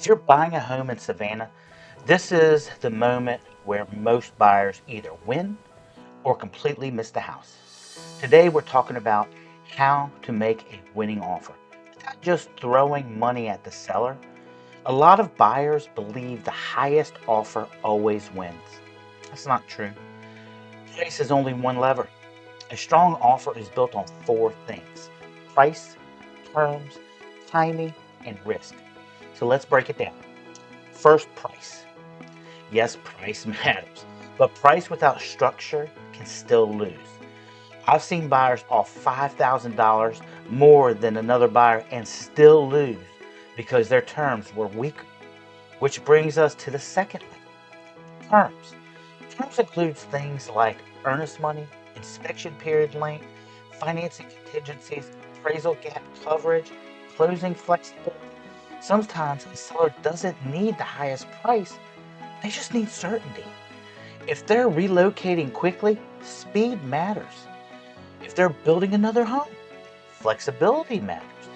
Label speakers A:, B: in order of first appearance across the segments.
A: you're buying a home in Savannah, this is the moment where most buyers either win or completely miss the house. Today, we're talking about how to make a winning offer. Not just throwing money at the seller. A lot of buyers believe the highest offer always wins. That's not true. Price is only one lever. A strong offer is built on four things: price, terms, timing, and risk. So let's break it down. First, price. Yes, price matters, but price without structure can still lose. I've seen buyers off $5,000 more than another buyer and still lose because their terms were weaker. Which brings us to the second level: terms. Terms includes things like earnest money, inspection period length, financing contingencies, appraisal gap coverage, closing flexibility. Sometimes a seller doesn't need the highest price, they just need certainty. If they're relocating quickly, speed matters. If they're building another home, flexibility matters.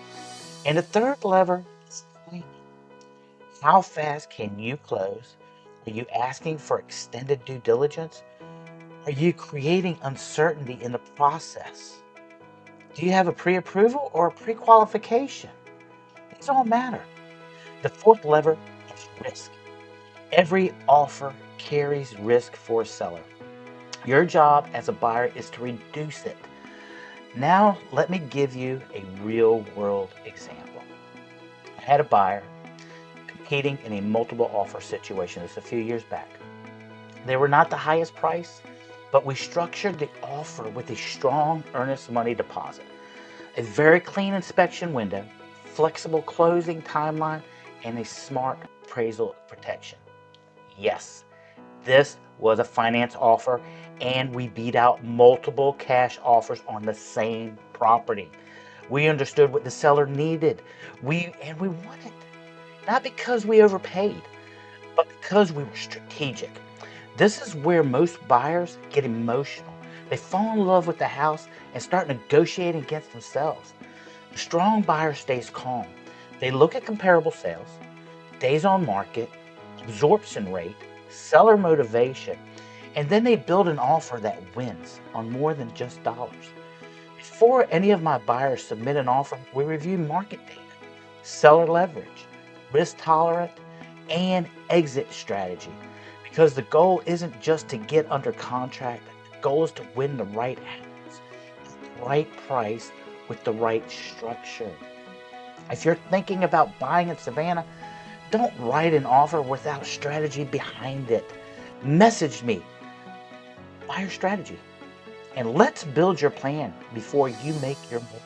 A: And the third lever is timing. How fast can you close? Are you asking for extended due diligence? Are you creating uncertainty in the process? Do you have a pre approval or a pre qualification? These all matter. The fourth lever is risk. Every offer carries risk for a seller. Your job as a buyer is to reduce it. Now, let me give you a real world example. I had a buyer competing in a multiple offer situation just a few years back. They were not the highest price, but we structured the offer with a strong earnest money deposit, a very clean inspection window, flexible closing timeline, and a smart appraisal protection. Yes, this was a finance offer, and we beat out multiple cash offers on the same property. We understood what the seller needed. We won it. Not because we overpaid, but because we were strategic. This is where most buyers get emotional. They fall in love with the house and start negotiating against themselves. The strong buyer stays calm. They look at comparable sales, days on market, absorption rate, seller motivation, and then they build an offer that wins on more than just dollars. Before any of my buyers submit an offer, we review market data, seller leverage, risk tolerant, and exit strategy. Because the goal isn't just to get under contract, the goal is to win the right house, at the right price, with the right structure. If you're thinking about buying in Savannah, don't write an offer without strategy behind it. Message me, buyer strategy, and let's build your plan before you make your move.